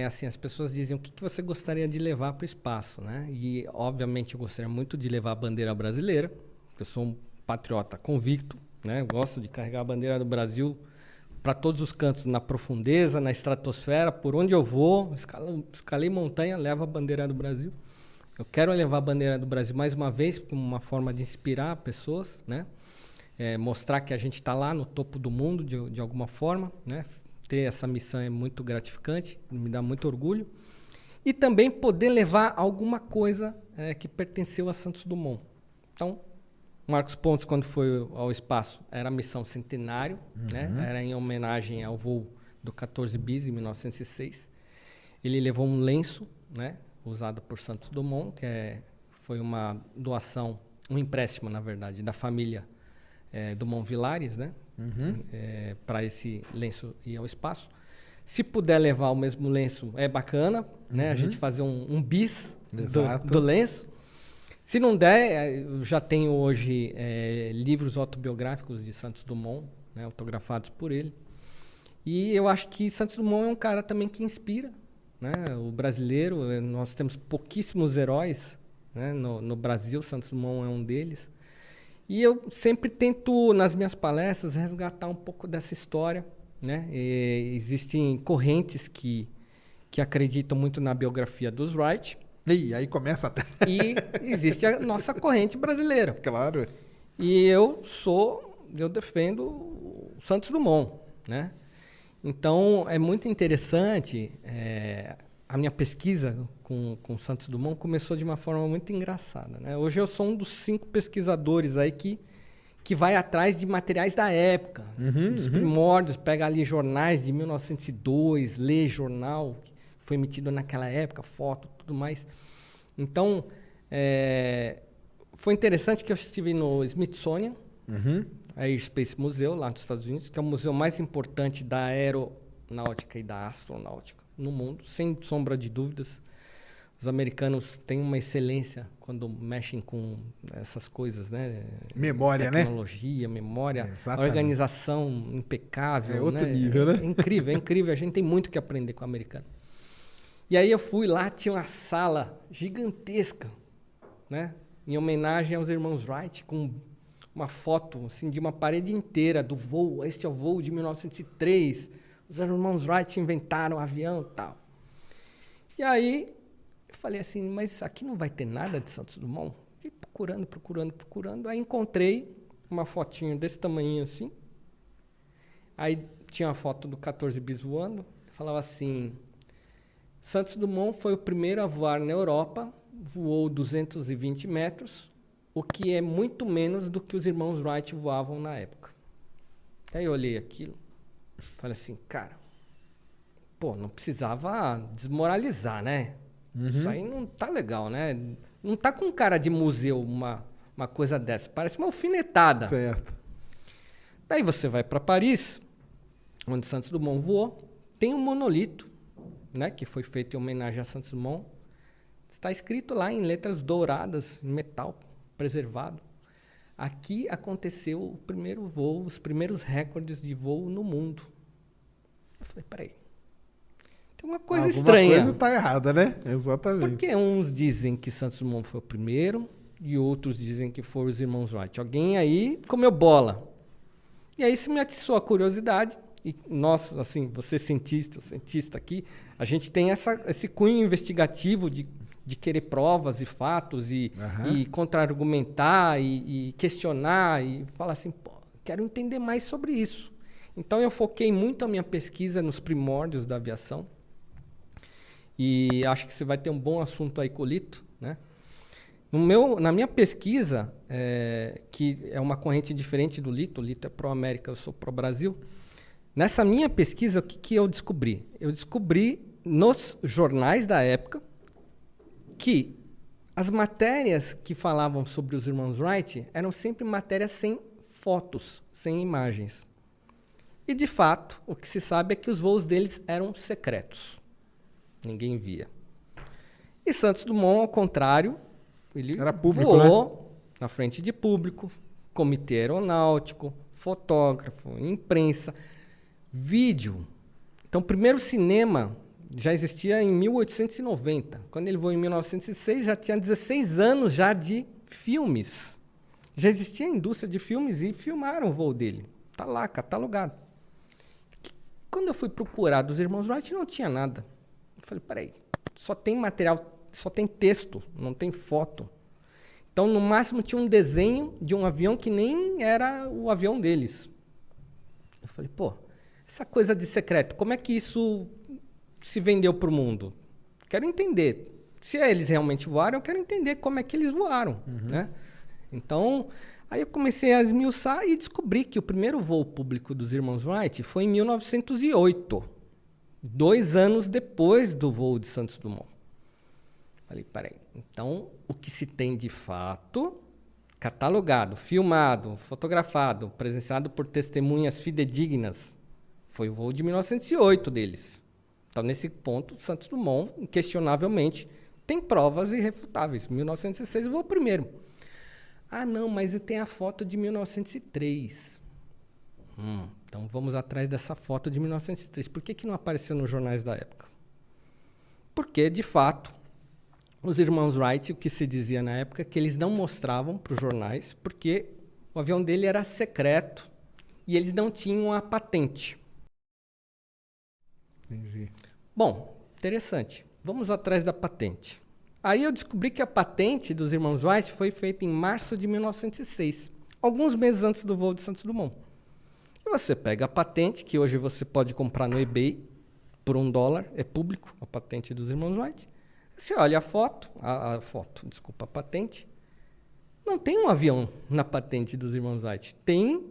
assim, as pessoas dizem o que você gostaria de levar para o espaço, né? E, obviamente, eu gostaria muito de levar a bandeira brasileira, porque eu sou um patriota convicto, né? Eu gosto de carregar a bandeira do Brasil para todos os cantos, na profundeza, na estratosfera, por onde eu vou, escalei montanha, levo a bandeira do Brasil. Eu quero levar a bandeira do Brasil mais uma vez, como uma forma de inspirar pessoas, né? Mostrar que a gente está lá no topo do mundo, de alguma forma, né? Ter essa missão é muito gratificante, me dá muito orgulho. E também poder levar alguma coisa que pertenceu a Santos Dumont. Então, Marcos Pontes, quando foi ao espaço, era a missão Centenário, né? Era em homenagem ao voo do 14 bis, em 1906. Ele levou um lenço, né? Usado por Santos Dumont, foi uma doação, um empréstimo, na verdade, da família Dumont Villares, né? Para esse lenço ir ao espaço. Se puder levar o mesmo lenço, é bacana, né? A gente fazer um bis do lenço. Se não der, eu já tenho hoje livros autobiográficos de Santos Dumont, né? Autografados por ele. E eu acho que Santos Dumont é um cara também que inspira, né? O brasileiro. Nós temos pouquíssimos heróis, né? No Brasil, Santos Dumont é um deles. E eu sempre tento, nas minhas palestras, resgatar um pouco dessa história, né? Existem correntes que acreditam muito na biografia dos Wright. E aí começa até... E existe a nossa corrente brasileira. Claro. E eu defendo o Santos Dumont, né? Então, é muito interessante. A minha pesquisa com Santos Dumont começou de uma forma muito engraçada, né? Hoje eu sou um dos 5 pesquisadores aí que vai atrás de materiais da época, dos primórdios, pega ali jornais de 1902, lê jornal que foi emitido naquela época, foto, tudo mais. Então, foi interessante que eu estive no Smithsonian, Aerospace Museum, lá nos Estados Unidos, que é o museu mais importante da aeronáutica e da astronáutica no mundo, sem sombra de dúvidas. Os americanos têm uma excelência quando mexem com essas coisas, né? Memória, tecnologia, memória, organização impecável. É outro né? nível, né? É incrível, é incrível. A gente tem muito que aprender com o americano. E aí eu fui lá, tinha uma sala gigantesca, né? Em homenagem aos irmãos Wright, com uma foto assim, de uma parede inteira do voo. Este é o voo de 1903. Os irmãos Wright inventaram o avião e tal. E aí eu falei assim, mas aqui não vai ter nada de Santos Dumont? E procurando. Aí encontrei uma fotinho desse tamanhinho assim. Aí tinha uma foto do 14 bis voando. Falava assim, Santos Dumont foi o primeiro a voar na Europa, voou 220 metros, o que é muito menos do que os irmãos Wright voavam na época. Aí eu olhei aquilo, falei assim, cara, não precisava desmoralizar, né? Isso aí não tá legal, né? Não tá com cara de museu uma coisa dessa, parece uma alfinetada. Certo. Daí você vai para Paris, onde Santos Dumont voou, tem um monolito, né, que foi feito em homenagem a Santos Dumont. Está escrito lá em letras douradas, em metal preservado. Aqui aconteceu o primeiro voo, os primeiros recordes de voo no mundo. Eu falei, peraí, tem uma coisa estranha. Alguma coisa está errada, né? Exatamente. Porque uns dizem que Santos Dumont foi o primeiro e outros dizem que foram os irmãos Wright. Alguém aí comeu bola. E aí isso me atiçou a curiosidade. E nós, assim, você cientista, o cientista aqui, a gente tem esse cunho investigativo de querer provas e fatos e contra-argumentar e questionar e falar assim, quero entender mais sobre isso. Então eu foquei muito a minha pesquisa nos primórdios da aviação e acho que você vai ter um bom assunto aí com o Lito, né? Na minha pesquisa, que é uma corrente diferente do Lito, o Lito é pró-América, eu sou pró-Brasil. Nessa minha pesquisa, o que eu descobri? Eu descobri nos jornais da época que as matérias que falavam sobre os irmãos Wright eram sempre matérias sem fotos, sem imagens. E, de fato, o que se sabe é que os voos deles eram secretos. Ninguém via. E Santos Dumont, ao contrário, ele era público, voou, né? Na frente de público, comitê aeronáutico, fotógrafo, imprensa, vídeo. Então, o primeiro cinema já existia em 1890. Quando ele voou em 1906, já tinha 16 anos já de filmes. Já existia a indústria de filmes e filmaram o voo dele. Tá lá, catalogado. Quando eu fui procurar dos irmãos Wright, não tinha nada. Eu falei, peraí, só tem material, só tem texto, não tem foto. Então, no máximo, tinha um desenho de um avião que nem era o avião deles. Eu falei, pô, essa coisa de secreto, como é que isso se vendeu para o mundo? Quero entender. Se eles realmente voaram, eu quero entender como é que eles voaram, né? Então, aí eu comecei a esmiuçar e descobri que o primeiro voo público dos irmãos Wright foi em 1908, 2 anos depois do voo de Santos Dumont. Falei, peraí, então o que se tem de fato, catalogado, filmado, fotografado, presenciado por testemunhas fidedignas, foi o voo de 1908 deles. Então, nesse ponto, Santos Dumont, inquestionavelmente, tem provas irrefutáveis. 1906 voou primeiro. Ah, não, mas tem a foto de 1903. Então, vamos atrás dessa foto de 1903. Por que não apareceu nos jornais da época? Porque, de fato, os irmãos Wright, o que se dizia na época, é que eles não mostravam para os jornais, porque o avião dele era secreto e eles não tinham a patente. Entendi. Bom, interessante. Vamos atrás da patente. Aí eu descobri que a patente dos irmãos Wright foi feita em março de 1906, alguns meses antes do voo de Santos Dumont. E você pega a patente, que hoje você pode comprar no eBay por $1, é público, a patente dos irmãos Wright. Você olha a patente. Não tem um avião na patente dos irmãos Wright. Tem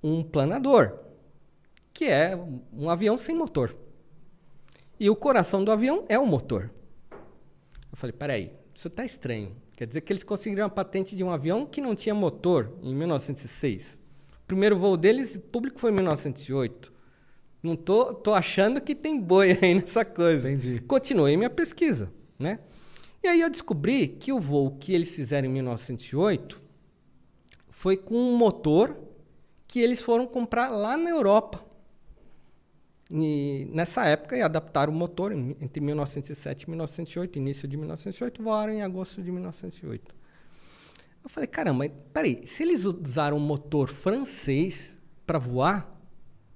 um planador, que é um avião sem motor. E o coração do avião é o motor. Eu falei, peraí, isso está estranho. Quer dizer que eles conseguiram a patente de um avião que não tinha motor em 1906. O primeiro voo deles, público, foi em 1908. Não tô achando que tem boi aí nessa coisa. Entendi. Continuei minha pesquisa, né? E aí eu descobri que o voo que eles fizeram em 1908 foi com um motor que eles foram comprar lá na Europa. E nessa época, adaptaram o motor entre 1907 e 1908, início de 1908, voaram em agosto de 1908. Eu falei, caramba, peraí, se eles usaram um motor francês para voar,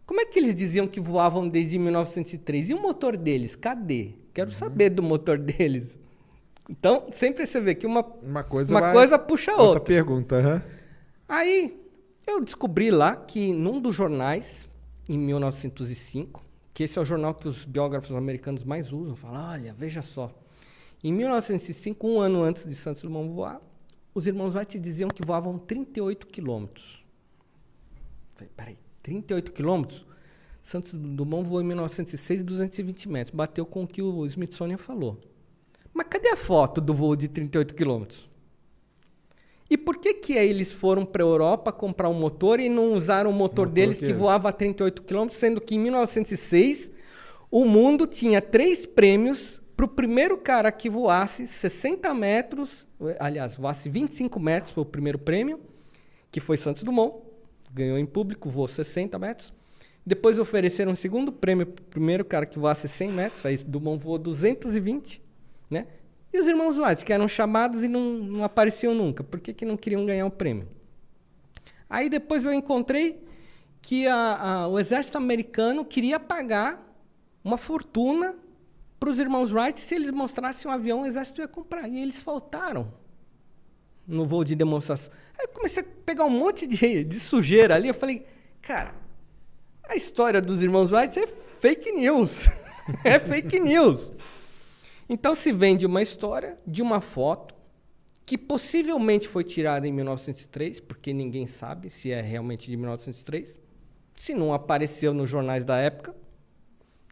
como é que eles diziam que voavam desde 1903? E o motor deles, cadê? Quero saber do motor deles. Então, sempre você vê que uma coisa puxa a outra. Outra pergunta. Aí, eu descobri lá que num dos jornais, em 1905, que esse é o jornal que os biógrafos americanos mais usam, falam, olha, veja só. Em 1905, um ano antes de Santos Dumont voar, os irmãos Wright diziam que voavam 38 quilômetros. Falei, peraí, 38 quilômetros? Santos Dumont voou em 1906, 220 metros. Bateu com o que o Smithsonian falou. Mas cadê a foto do voo de 38 quilômetros? E por que eles foram para a Europa comprar um motor e não usaram o motor deles que voava a 38 km, sendo que em 1906 o mundo tinha 3 prêmios para o primeiro cara que voasse 60 metros, aliás, voasse 25 metros foi o primeiro prêmio, que foi Santos Dumont, ganhou em público, voou 60 metros. Depois ofereceram um segundo prêmio para o primeiro cara que voasse 100 metros, aí Dumont voou 220, né? E os irmãos Wright, que eram chamados e não apareciam nunca. Por que não queriam ganhar o prêmio? Aí depois eu encontrei que o exército americano queria pagar uma fortuna para os irmãos Wright. Se eles mostrassem um avião, o exército ia comprar. E eles faltaram no voo de demonstração. Aí eu comecei a pegar um monte de sujeira ali. Eu falei, cara, a história dos irmãos Wright é fake news. É fake news. Então se vende uma história de uma foto que possivelmente foi tirada em 1903, porque ninguém sabe se é realmente de 1903. Se não apareceu nos jornais da época,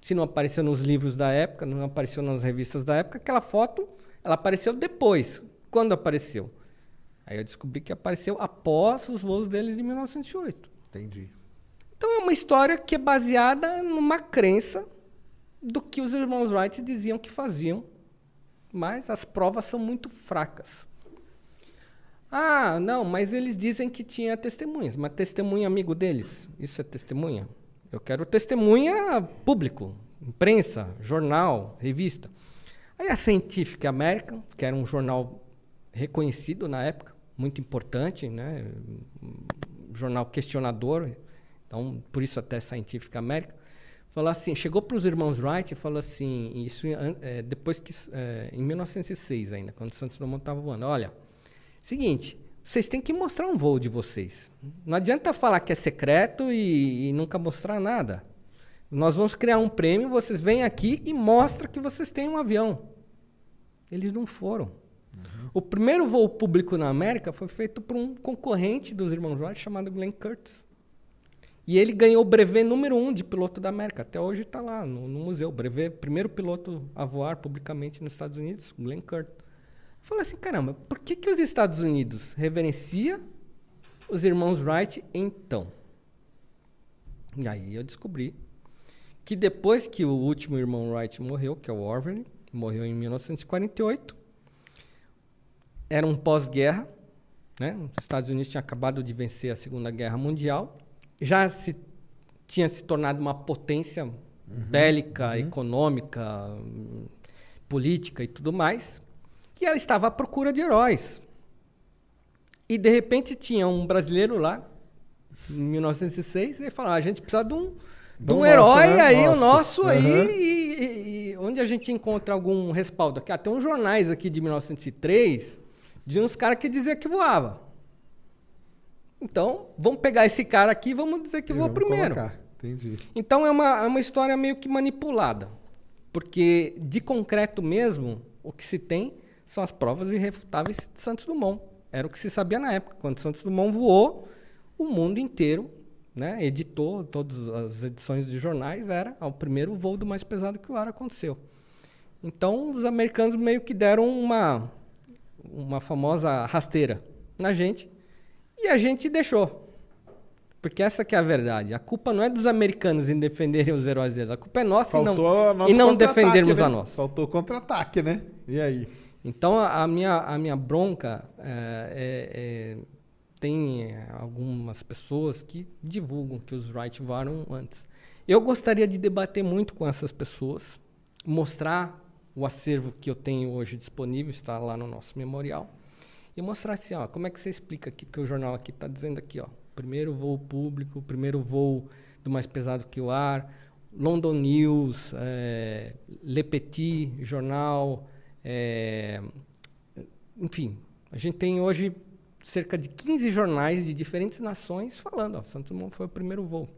se não apareceu nos livros da época, não apareceu nas revistas da época, aquela foto ela apareceu depois. Quando apareceu? Aí eu descobri que apareceu após os voos deles de 1908. Entendi. Então é uma história que é baseada numa crença do que os irmãos Wright diziam que faziam, mas as provas são muito fracas. Ah, não, mas eles dizem que tinha testemunhas, mas testemunha amigo deles, isso é testemunha? Eu quero testemunha público, imprensa, jornal, revista. Aí a Scientific American, que era um jornal reconhecido na época, muito importante, né? Jornal questionador, então por isso até Scientific American, falou assim, chegou para os irmãos Wright e falou assim, isso depois que em 1906 ainda, quando Santos Dumont estava voando, olha, seguinte, vocês têm que mostrar um voo de vocês. Não adianta falar que é secreto e nunca mostrar nada. Nós vamos criar um prêmio, vocês vêm aqui e mostram que vocês têm um avião. Eles não foram. O primeiro voo público na América foi feito por um concorrente dos irmãos Wright chamado Glenn Curtiss. E ele ganhou o brevet número 1 de piloto da América. Até hoje está lá no museu. Brevet, primeiro piloto a voar publicamente nos Estados Unidos, Glenn Curtiss. Eu falei assim, caramba, por que os Estados Unidos reverencia os irmãos Wright então? E aí eu descobri que depois que o último irmão Wright morreu, que é o Orville, morreu em 1948, era um pós-guerra, né? Os Estados Unidos tinham acabado de vencer a Segunda Guerra Mundial, já tinha se tornado uma potência bélica, econômica, política e tudo mais, e ela estava à procura de heróis. E, de repente, tinha um brasileiro lá, em 1906, e ele falou, a gente precisa de um herói, né? Aí, o nosso aí, e onde a gente encontra algum respaldo? Aqui, tem uns jornais aqui de 1903, de uns caras que diziam que voava. Então, vamos pegar esse cara aqui e vamos dizer que voa primeiro. Entendi. Então, é uma história meio que manipulada. Porque, de concreto mesmo, o que se tem são as provas irrefutáveis de Santos Dumont. Era o que se sabia na época. Quando Santos Dumont voou, o mundo inteiro, né, editou todas as edições de jornais, era o primeiro voo do mais pesado que o ar aconteceu. Então, os americanos meio que deram uma famosa rasteira na gente, e a gente deixou. Porque essa que é a verdade. A culpa não é dos americanos em defenderem os heróis deles. A culpa é nossa em não defendermos a nossa. Faltou contra-ataque, né? E aí? Então, a minha bronca tem algumas pessoas que divulgam que os Wright voaram antes. Eu gostaria de debater muito com essas pessoas, mostrar o acervo que eu tenho hoje disponível, está lá no nosso memorial, e mostrar assim, ó, como é que você explica aqui, que o jornal aqui está dizendo aqui, ó, primeiro voo público, primeiro voo do mais pesado que o ar, London News, Le Petit, jornal, enfim, a gente tem hoje cerca de 15 jornais de diferentes nações falando, ó, Santos Dumont foi o primeiro voo.